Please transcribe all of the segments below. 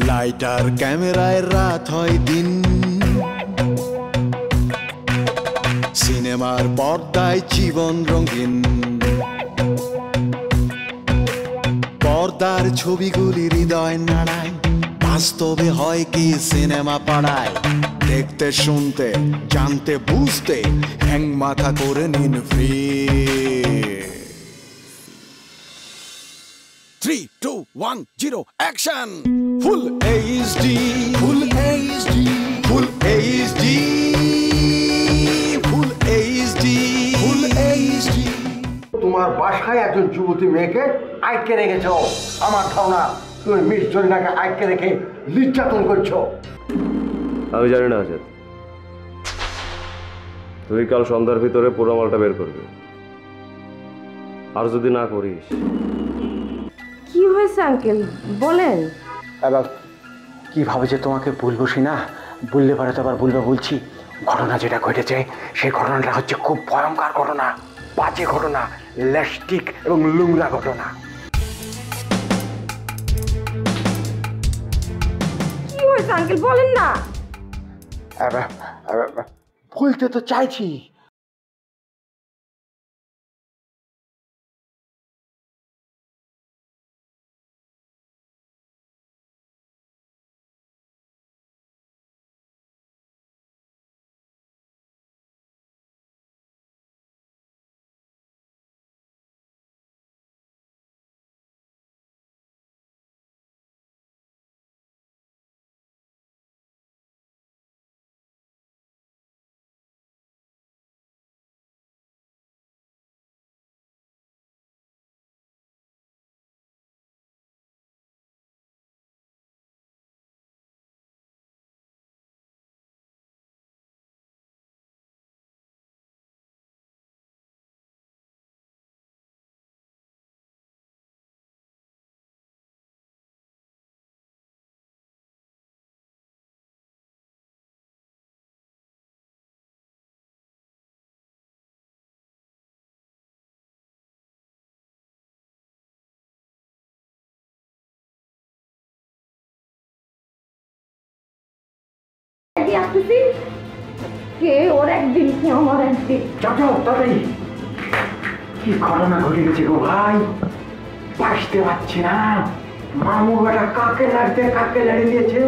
Lighter ক্যামেরায় রাত হয় দিন, সিনেমার পর্দায় জীবন রঙিন। পর্দার ছবিগুলি হৃদয় নাড়ায়, বাস্তবে হয় কি সিনেমা পাড়ায়। দেখতে শুনতে জানতে বুঝতে হ্যাং মাথা করে নিন free. 3, 2, 1, 0 action. Full HD, full HD, full HD, full HD, full HD. তোমার বাসায় একজন যুবতী মেয়েকে আটকে রেখেছ। আমার ধারণা তুমি মিস জরিনাকে আটকে রেখে নির্যাতন করছো। আমি জানি না আজাদ, তুই কাল সন্ধ্যার ভিতরে পুরো মালটা বের করবি, আর যদি না করিস। কি হয়েছে আঙ্কেল বলেন। এবার কিভাবে যে তোমাকে বলবো না, বললে পারে তো আবার বলবে। বলছি, ঘটনা যেটা ঘটেছে সেই ঘটনাটা হচ্ছে খুব ভয়ঙ্কর ঘটনা, বাজে ঘটনা, ল্যাস্টিক এবং লুংরা ঘটনা। কি হয়েছে আঙ্কেল বলেন না। বলতে তো চাইছি। কে ওর একদিন কি আমার একদিন। তাড়াতাড়ি। কি ঘটনা ঘটে গেছে গো ভাই, বাঁচতে পারছি না। মামু বেটা কাকে লাড়ি দিয়েছে।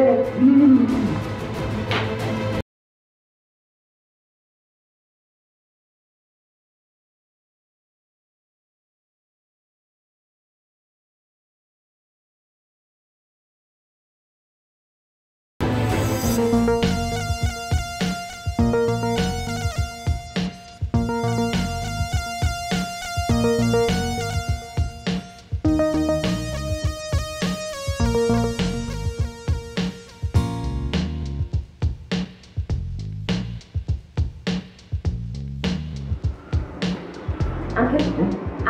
আঙ্কেল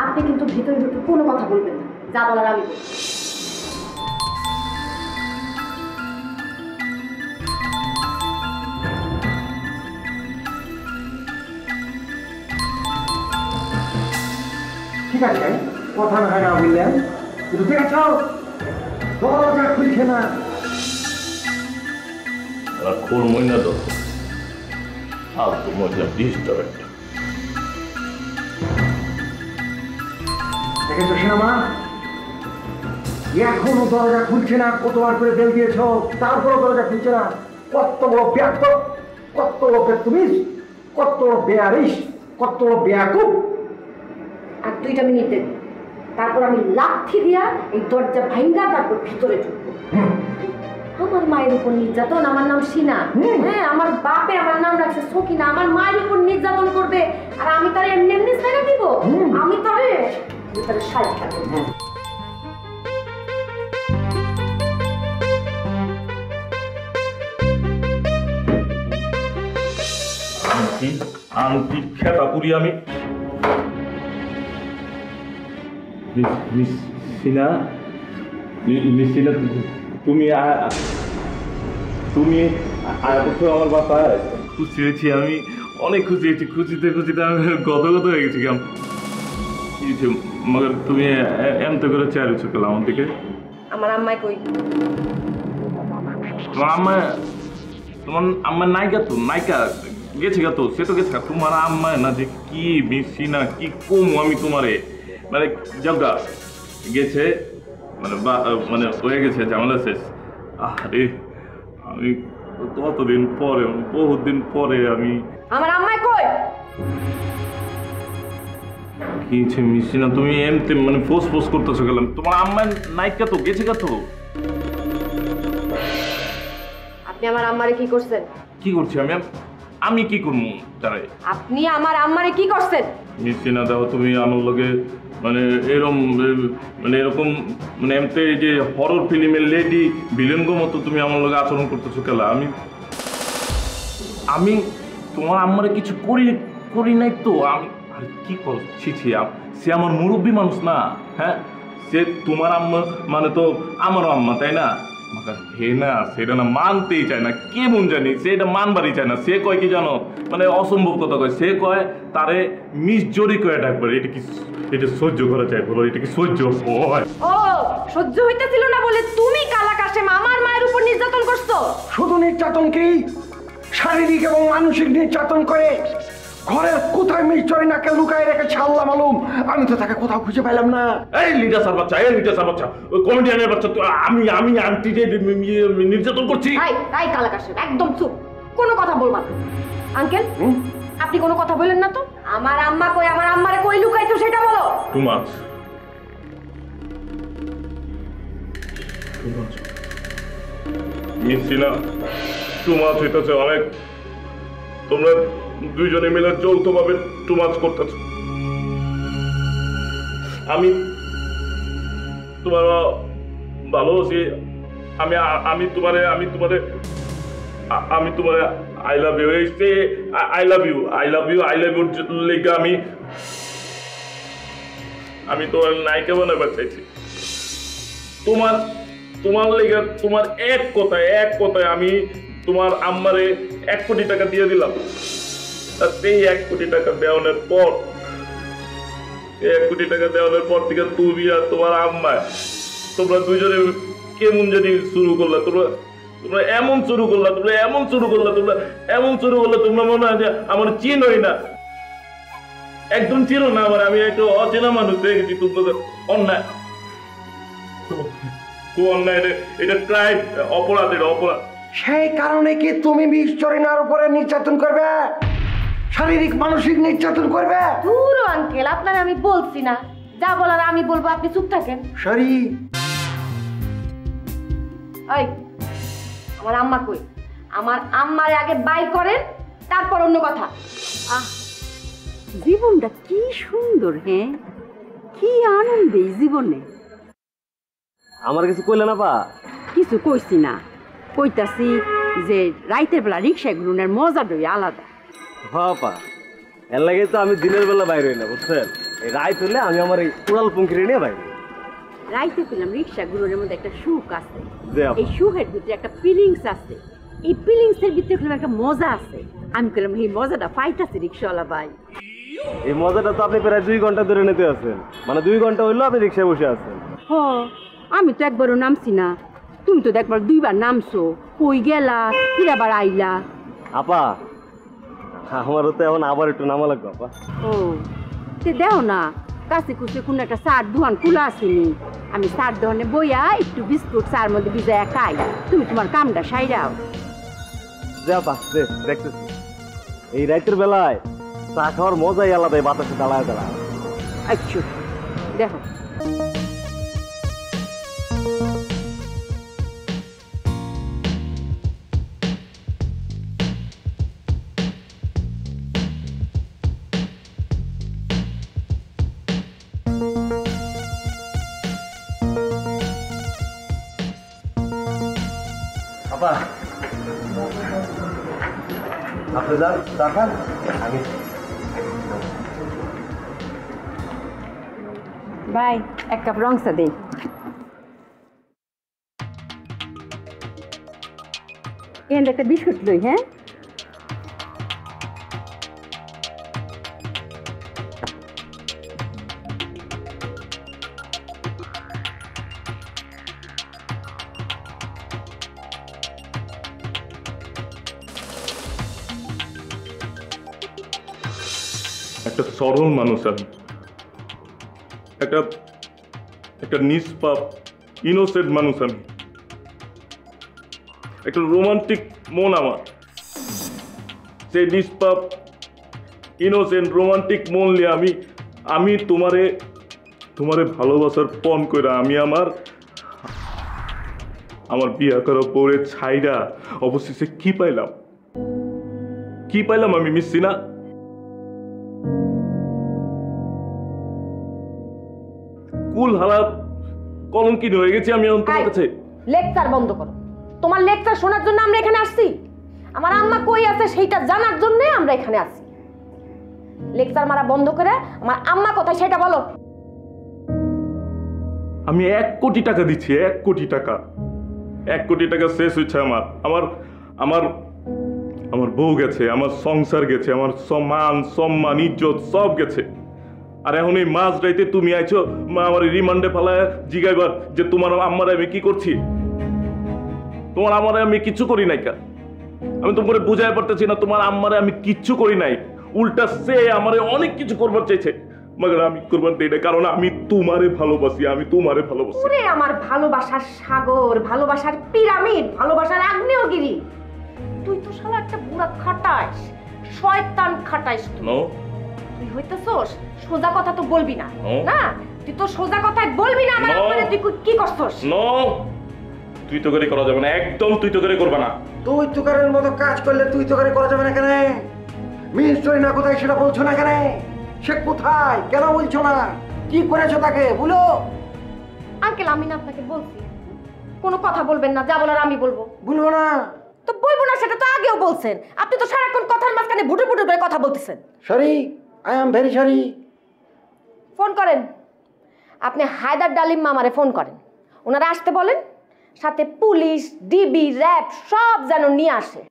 আপনি কিন্তু ভিতরে ঢুকে কোনো কথা বলবেন না, যা বলার আমি বলবো। ঠিক আছে, কথা না হয় না বললেন, কিন্তু দেখেছ দরজা খুলছে না। খোল মহিনা তো ফালতু মহিলা ডিস্টার্ব। দেখেছো সিনেমা, এখনো দরজা খুলছে না। কতবার করে বেল দিয়েছ, তারপরও দরজা খুলছে না। কত বড় ব্যর্থ, কত বড় বেতুমিস, কত বড় বেয়ারিস, কত বড় বেয়াকুব। আর 2টা মিনিট দেন, তারপর আমি লাঠি দিয়া এই দরজা ভাঙ্গা তারপর ভিতরে ঢুকবো। আমার মায়ের উপর নির্যাতন, আমার নাম সিনা, হ্যাঁ আমার বাপে আমার নাম রাখছে সকিনা, আমার মায়ের উপর নির্যাতন করবে আর আমি তার এমনি এমনি ছেড়ে দিব? আমি তারে সাইড থাকবো। আংটি খেতা পুরি আমি সিনা, তুমি তুমি আমার বাসায় খুশি হয়েছি, আমি অনেক খুশি হয়েছি। খুশিতে খুশিতে আমি গত হয়ে গেছি। কেমন মগর তুমি এমন করে চেয়ার উঠে গেলাম আমার দিকে। আমার আম্মাই কই? তোমার আম্মা নায়িকা তো নায়িকা গেছে গা তো সে তো গেছে তোমার আম্মা না যে কি বেশি না কি কম আমি তোমারে মানে জগা গেছে মানে মানে হয়ে গেছে ঝামেলা শেষ। আরে আমি কতদিন পরে বহুত দিন পরে আমি আমার আম্মাই কই? কি মিশি না তুমি এমনি মানে ফোস করতেছো গেলাম তোমার আম্মা নায়িকা তো গেছে গা তো। আপনি আমার আম্মারে কি করছেন? কি করছি আমি কি করবো তারাই? আপনি আমার আম্মারে কি করছেন? মিশি না দাও তুমি আমার লগে মানে এরকম মানে এমতে যে হরর ফিল্মের লেডি ভিলেনগো মতো তুমি আমার লগে আচরণ করতেছো কেলা? আমি তোমার আম্মারে কিছু করি নাই তো। আমি আর কি করছি? সে আমার মুরব্বী মানুষ না? হ্যাঁ, সে তোমার আম্মা মানে তো আমারও আম্মা, তাই না? হে না, সেটা না মানতেই চায় না, কেমন জানি সে এটা মানবারই চায় না। সে কয় কি জানো, মানে অসম্ভব কথা কয়। সে কয় তারে মিসজরি করে ডাকবার। এটা সহ্য করা যায় বলো? এটা কি সহ্য হয়? ও সহ্য হইতেছিল না বলে তুমি কালা কাশেম আমার মায়ের উপর নির্যাতন করছো? শুধু নির্যাতন কি, শারীরিক এবং মানসিক নির্যাতন করে ঘরের কোথায় মিসজরিনাকে লুকায় রেখেছে আল্লাহ মালুম। আমি তো তাকে কোথাও খুঁজে পেলাম না। এই লিডাসার বাচ্চা, ওই কমেডিয়ানের বাচ্চা, আমি আন্টি যে নির্যাতন করছি? এই কালা কাশেম একদম চুপ, কোনো কথা বলবা না। আঙ্কেল আপনি কোনো কথা বলেন না তো। আমার আম্মা কই, আমার আম্মারে কই লুকাইছো সেটা বলো। টু মাচ মিসিনা, টু মাচ হইতেছে অনেক। তোমরা দুইজনে মিলে যৌথভাবে টু মাচ করতেছ। আমি তোমার ভালোবাসি। আমি তোমারে I love you. I love you লেগে আমি তোমার নায়িকা বানাবার চাইছি। তোমার লেগে তোমার এক কথায় আমি তোমার আম্মারে 1 কোটি টাকা দিয়ে দিলাম। আর সেই 1 কোটি টাকা দেওয়ানোর পর থেকে তুমি আর তোমার আম্মা তোমরা দুইজনে কেমন জানি শুরু করলা। তোমরা এমন শুরু করলা, তোমরা মনে হয় যে আমার চিনোই না, একদম চিনো না আমার। আমি একটা অচেনা মানুষ দেখেছি। তোমাদের অন্যায়, এটা ক্রাইম, অপরাধ, এটা অপরাধ। সেই কারণে কি তুমি মিসজরিনার উপরে নির্যাতন করবে, শারীরিক মানসিক নির্যাতন করবে? দূর আঙ্কেল, আপনার আমি বলছি না, যা বলার আমি বলবো, আপনি চুপ থাকেন। সরি। এই আমার আম্মা কই? আমার আম্মারে আগে বাইর করেন, তারপর অন্য কথা। জীবনটা কি সুন্দর, হ্যাঁ, কি আনন্দ এই জীবনে। আমার কিছু কইলে না পা? কিছু কইছি না, কইতাছি যে রাইতের বেলা রিক্সা ঘুরনের মজাটাই আলাদা। হ্যাঁ পা, এর লাগে তো আমি দিনের বেলা বাইরে হই না, বুঝছেন? এই রাইত হলে আমি আমার এই উড়াল পঙ্খিরে নিয়ে বাইরে। রাইতে পেলাম রিক্সা ঘুরনের মধ্যে একটা সুখ আছে, জি আপা। এই সুখের ভিতরে একটা ফিলিংস আছে, এই ফিলিংসের ভিতরে পেলাম একটা মজা আছে। আমি পেলাম এই মজাটা পাইতাছি রিক্সাওয়ালা ভাই। এই মজাটা তো আপনি প্রায় 2 ঘন্টা ধরে নিতে আছেন, মানে 2 ঘন্টা হইলো আপনি রিক্সায় বসে আছেন। হ, আমি তো একবারও নামছি না, তুমি তো একবার 2বার নামছো, কই গেলা ফির আবার আইলা। আপা আমারও তো এখন আবার একটু নামা লাগবে আপা। ও তে দেও না, কাছে কুছে কোনো একটা চার দোকান খোলা আসেনি, আমি চার দোকানে বইয়া একটু বিস্কুট চার মধ্যে ভিজাইয়া খাই, তুমি তোমার কামটা সাইরাও। যে আপা দেখতেছি এই রাতের বেলায় চা খাওয়ার মজাই আলাদা, বাতাসে দাঁড়ায়। আচ্ছা দেখো, আপা আপনি যান চা খান, আমি ভাই 1 কাপ রং চা দে। এখানে একটা বিস্কুট লই। হ্যাঁ, একটা সরল মানুষ আমি, একটা নিষ্পাপ ইনোসেন্ট মানুষ আমি, একটা রোমান্টিক মন আমার। সেই নিষ্পাপ ইনোসেন্ট রোমান্টিক মন নিয়ে আমি তোমারে ভালোবাসার পণ করে আমি আমার বিয়া করা পরে ছাইরা অবশেষে কি পাইলাম আমি মিস সিনা? কুল হালা কলঙ্কিত হয়ে গেছি আমি তোমার কাছে। লেকচার বন্ধ করো। তোমার লেকচার শোনার জন্য আমরা এখানে আসছি? আমার আম্মা কই আছে সেইটা জানার জন্য আমরা এখানে আসছি। লেকচার মারা বন্ধ করে আমার আম্মা কোথায় সেটা বলো। আমি 1 কোটি টাকা দিচ্ছি, 1 কোটি টাকা। 1 কোটি টাকা শেষ হচ্ছে আমার বউ গেছে, আমার সংসার গেছে, আমার সম্মান ইজ্জত সব গেছে। আর এখন এই মাঝ রাইতে তুমি আইছো আমার রিমান্ডে ফেলায় জিগাইবার যে তোমার আম্মারে আমি কি করছি? তোমার আম্মারে আমি কিচ্ছু করি নাই। আমি তোমাকে বুঝাই পারতেছি না, তোমার আম্মারে আমি কিচ্ছু করি নাই। উল্টা সে আমারে অনেক কিছু করবার চাইছে, মগর আমি করবার দেই না, কারণ আমি তোমারে ভালোবাসি। ওরে আমার ভালোবাসার সাগর, ভালোবাসার পিরামিড, ভালোবাসার আগ্নেয়গিরি। তুই তো শালা একটা বুড়া খাটাস, শয়তান খাটাস। তুই হইতেছস সোজা কথা তো বলবি না। না, তুই তো সোজা কথাই বলবি না। আমার মানে তুই কি করছস? তুই তো করে করা যাবে না, একদম তুই তো করে করবে না। তুই তোকারের মতো কাজ করলে তুই তো করে করা যাবে না কেন? মিস্ত্রি না কোথায় সেটা বলছো না কেন? সে কোথায় কেন বলছো না? কি করেছো তাকে বলো। আঙ্কেল আমি না আপনাকে বলছি কোনো কথা বলবেন না, যা বলার আমি বলবো। বলবো না তো বলবো না, সেটা তো আগেও বলছেন। আপনি তো সারাক্ষণ কথার মাঝখানে ভুটু ভুটু করে কথা বলতেছেন। Sorry, I am very sorry. Phone করেন, আপনি হায়দার ডালিম মামারে ফোন করেন, ওনারা আসতে বলেন, সাথে পুলিশ, ডিবি, র্যাব সব যেন নিয়ে আসে।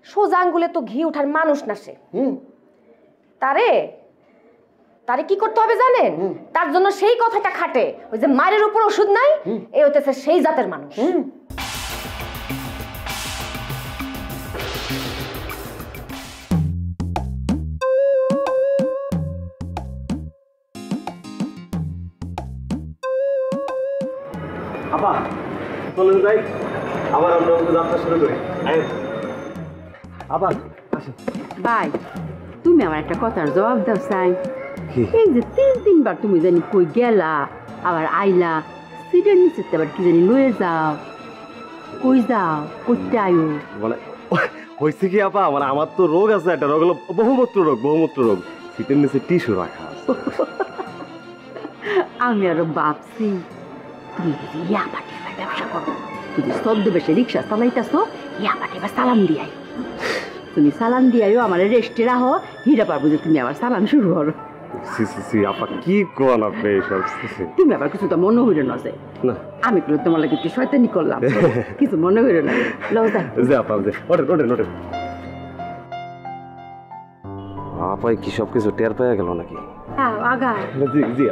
সোজা আঙ্গুলে তো ঘি ওঠার মানুষ না সে। তারে কি করতে হবে জানেন? তার জন্য সেই কথাটা খাটে, ওই যে মায়ের উপর ওষুধ নাই, এই হইতেছে সেই জাতের মানুষ। আপা চলেন যাই, আবার আমরা যাত্রা শুরু করি। আবার ভাই তুমি আমার একটা কথার জবাব দাও চাই। এই যে 3-3 বার তুমি জানি কই গেলা আবার আইলা, সিটের নিচে আবার কি জানি লয়ে যাও, কই যাও, করতে আয়ো? মানে হয়েছে কি আপা, মানে আমার তো রোগ আছে, একটা রোগ হলো বহুমূত্র রোগ। সিটের নিচে টিস্যু রাখা আছে। আমি আরো ভাবছি তুমি যদি ইয়াবাটির ব্যবসা করো, যদি ছদ্মবেশে রিক্সা চালাইতেছো, ইয়াবাটি বা সালাম দিয়াই। তুমি সালাম দিয়াইও আমার রেস্টে রাখো, হীরা পারবো যে তুমি আমার সালাম শুরু করো। আপা কি কোন আপনি এইসব? তুমি আবার কিছু তো মনে হইল না যে আমি বলে তোমার লাগে একটু শয়তানি করলাম, কিছু মনে হইল না। আপা কি সব কিছু টের পেয়ে গেল নাকি? হ্যাঁ আগা জি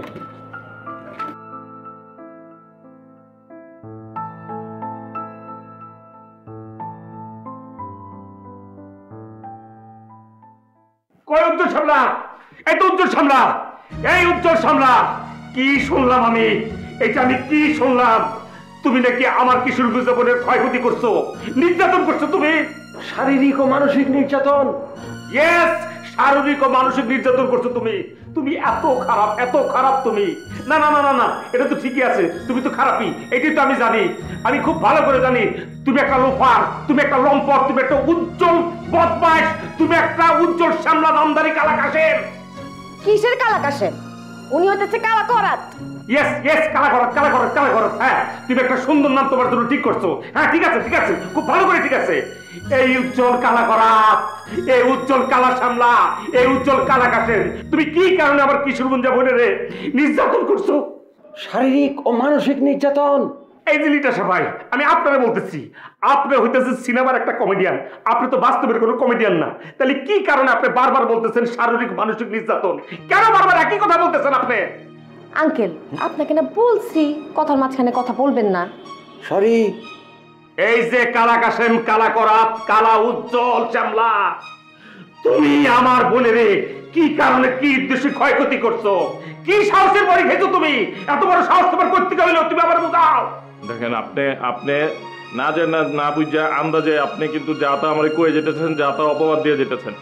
উজ্জ্বল সামলা, কি শুনলাম আমি? এটা আমি কি শুনলাম? তুমি নাকি আমার কিশোর জীবনের ক্ষয়ক্ষতি করছো, নির্যাতন করছো তুমি? শারীরিক ও মানসিক নির্যাতন। ইয়েস, শারীরিক ও মানসিক নির্যাতন করছো তুমি এত খারাপ তুমি। না না না না না, এটা তো ঠিকই আছে, তুমি তো খারাপই, এটাই তো আমি জানি, আমি খুব ভালো করে জানি। তুমি একটা লোফার, তুমি একটা লম্পট, তুমি একটা উজ্জ্বল বদমাশ, তুমি একটা উজ্জ্বল সামলা নামদারি কালাকাশের। কিসের কালাকাশের? উনি হইতেছে কালা করাত। ইয়েস কালা করাত। হ্যাঁ, তুমি একটা সুন্দর নাম তোমার জন্য ঠিক করছো। হ্যাঁ ঠিক আছে, খুব ভালো করে ঠিক আছে। এই উজ্জ্বল কালা করাত, এই উজ্জ্বল কালা সামলা, এই উজ্জ্বল কালাকাশের তুমি কি কারণে আমার কিশোরগঞ্জা বোনের নির্যাতন করছো? শারীরিক ও মানসিক নির্যাতন। এই যে লিটা সবাই, আমি আপনারা বলতেছি, আপনি হইতেছে সিনেমার একটা কমেডিয়ান, আপনি তো বাস্তবের কোনো কমেডিয়ান না। তাহলে কি কারণে আপনি বারবার বলতেছেন শারীরিক মানসিক নির্যাতন? কেন বারবার একই কথা বলতেছেন আপনি? আঙ্কেল আপনাকে না বলছি কথার মাঝখানে কথা বলবেন না। সরি। এই যে কালা কাশেম, কালা করাত, কালা উজ্জ্বল চামলা, তুমি আমার বোনেরে কি কারণে কি উদ্দেশ্যে ক্ষয়ক্ষতি করছো? কি সাহসের পরে খেয়েছো তুমি? এত বড় সাহস তোমার করতে গেল, তুমি আবার বোঝাও। দেখেন আপনি না যে না বুঝা আন্দাজে আপনি কিন্তু যা তা আমার কয়ে যেতেছেন, যা তা অপবাদ দিয়ে যেতেছেন।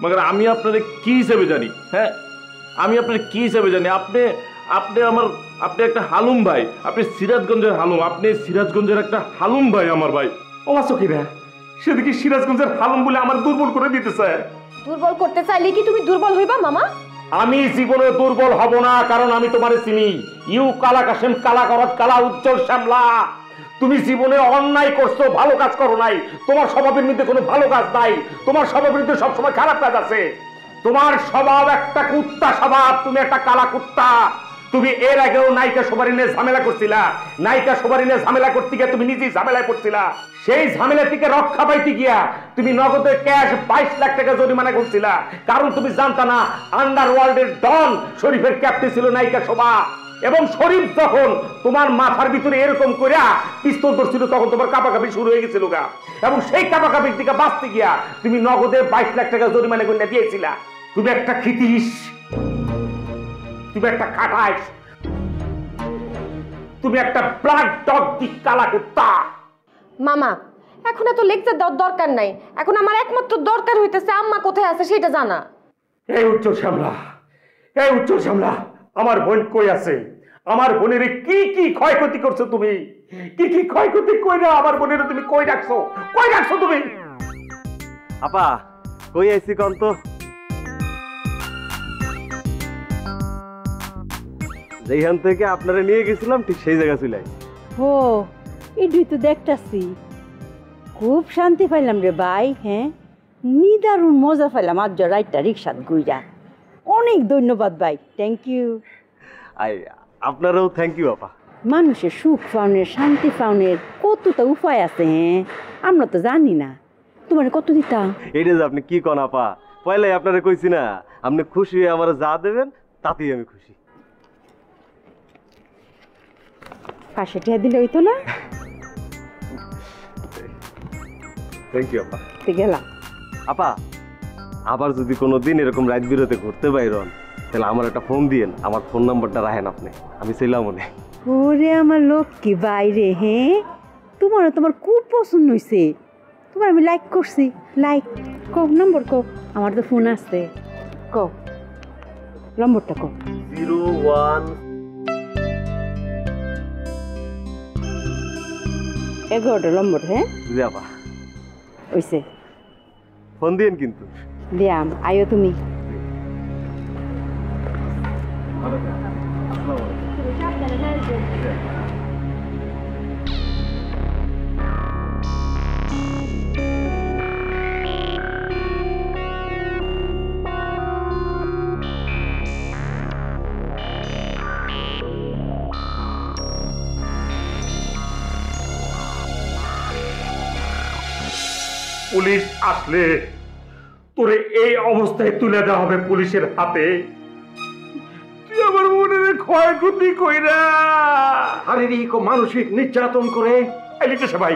মগর আমি আপনাদের কি হিসেবে জানি? হ্যাঁ, আমি আপনার কি হিসেবে জানি? আপনি একটা হালুম ভাই, আপনি সিরাজগঞ্জের হালুম, আপনি সিরাজগঞ্জের একটা হালুম ভাই, আমার ভাই। ও সখীরা, সেদিকে সিরাজগঞ্জের হালুম বলে আমার দুর্বল করে দিতেছে। দুর্বল করতে চাইলে কি তুমি দুর্বল হইবা মামা? আমি জীবনে দুর্বল হব না, কারণ আমি তোমারে চিনি। ইউ কালা কাশেম, কালা করত, কালা উজ্জ্বল শ্যামলা। তুমি জীবনে অন্যায় করছো, ভালো কাজ করো নাই। তোমার স্বভাবের মধ্যে কোনো ভালো কাজ নাই, তোমার স্বভাবের মধ্যে সবসময় খারাপ কাজ আছে। তোমার স্বভাব একটা কুত্তা স্বভাব, তুমি একটা কালা কুত্তা। তুমি এর আগেও নায়িকা সবারই নিয়ে ঝামেলা করছিলা। নায়িকা সবারই নিয়ে ঝামেলা করতে গিয়ে তুমি নিজেই ঝামেলায় পড়ছিলা। সেই ঝামেলা থেকে রক্ষা পাইতে গিয়া তুমি নগদে ক্যাশ 22 লাখ টাকা জরিমানা করছিলা, কারণ তুমি জানতা না আন্ডারওয়ার্ল্ডের ডন শরীফের ক্যাপ্টেন ছিল নায়িকা শোভা। এবং শরীফ যখন তোমার মাথার ভিতরে এরকম কইরা পিস্তল ধরছিল, তখন তোমার কাঁপাকাঁপি শুরু হয়ে গেছিল গা। এবং সেই কাঁপাকাঁপির থেকে বাঁচতে গিয়া তুমি নগদে 22 লাখ টাকা জরিমানা করে দিয়েছিলা। তুমি একটা খিতিস, তুমি একটা খাটাইস, তুমি একটা ব্ল্যাক ডগ দি কালা কুত্তা। মামা, এখন এত লেকচার দেওয়ার দরকার নাই। এখন আমার একমাত্র দরকার হইতেছে আম্মা কোথায় আছে সেটা জানা। এই উজ্জ্বল শ্যামলা, এই উজ্জ্বল শ্যামলা, আমার বোন কই আছে? আমার বোনের কি কি ক্ষয়ক্ষতি করছো তুমি? কি কি ক্ষয়ক্ষতি কইরা আমার বোনের তুমি কই রাখছো? কই রাখছো তুমি? আপা কই আইছি কোন তো? যেখান থেকে আপনারা নিয়ে গেছিলাম ঠিক সেই জায়গা চলে আইছি। ও এডুই তো দেখতাছি, খুব শান্তি পাইলাম রে ভাই। হ্যাঁ, নিদারুণ মজা পাইলাম আজ রাইটটা রিক্সাত গুইরা। অনেক ধন্যবাদ ভাই, থ্যাংক ইউ। আপনারাও থ্যাংক ইউ আপা। মানুষের সুখ পাওনের, শান্তি পাওনের কতটা উপায় আছে। হ্যাঁ, আমরা তো জানি না। তোমার কত দিতাম? এইটা যে আপনি কি কন আপা, পয়লাই আপনারা কইছি না, আপনি খুশি হয়ে আমার যা দেবেন তাতেই আমি খুশি। 500 টাকা দিলে হইতো না? থ্যাংক ইউ আপা। গেলাম। আপা আবার যদি কোনো দিন এরকম রাত বিরতে ঘুরতে বাইরন, তাহলে আমার একটা ফোন দিয়েন, আমার ফোন নাম্বারটা রাখেন আপনি, আমি ছিলাম মনে। ওরে আমার লক্ষ্মী বাইরে। হ্যাঁ, তোমার খুব পছন্দ হয়েছে। তোমার আমি লাইক করছি। লাইক কো, নম্বর কো। আমার তো ফোন আছে, কো নম্বরটা কো। 01 11টা নম্বর। হ্যাঁ জি আপা, ওইসে ফোন দিয়েন কিন্তু। দিয়াম, আইও তুমি। পুলিশ আসলে তোরে এই অবস্থায় তুলে দেওয়া হবে পুলিশের হাতে। তুই আমার মনের ক্ষয়ক্ষতি কইরা শারীরিক ও মানসিক নির্যাতন করে। লিখেছে ভাই,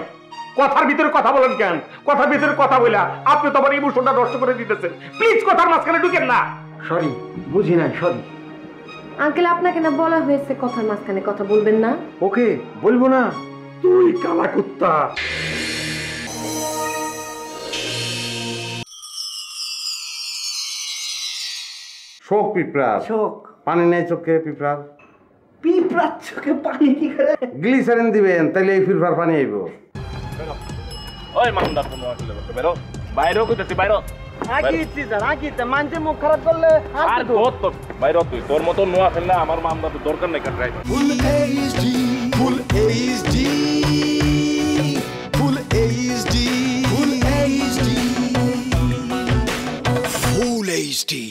কথার ভিতরে কথা বলেন কেন? কথার ভিতরে কথা বলা আপনি তো আমার ইমোশনটা নষ্ট করে দিতেছেন। প্লিজ কথার মাঝখানে ঢুকেন না। সরি, বুঝি নাই, সরি। আঙ্কেল, আপনাকে না বলা হয়েছে কথার মাঝখানে কথা বলবেন না? ওকে বলবো না। তুই কালা কুত্তা। শোক পিঁপড়া, শোক। পানি নেই চোখে পিঁপড়া, পিঁপড়ার চোখে পানি কি করে? গ্লিসারিন দিবেন, তাইলে এই পিঁপড়ার পানি আইব। ওই মামদার ফোন আসলে বেরো, বাইরেও কইতেছি বাইরো। আগিছি স্যার, আগিতে মানতে মুখ খারাপ করলে আর তোর তো বাইরো, তুই তোর মতো নোয়া ফেল না, আমার মামদার দরকার নাই car driver. Full HD, full HD, full HD, full HD, full HD.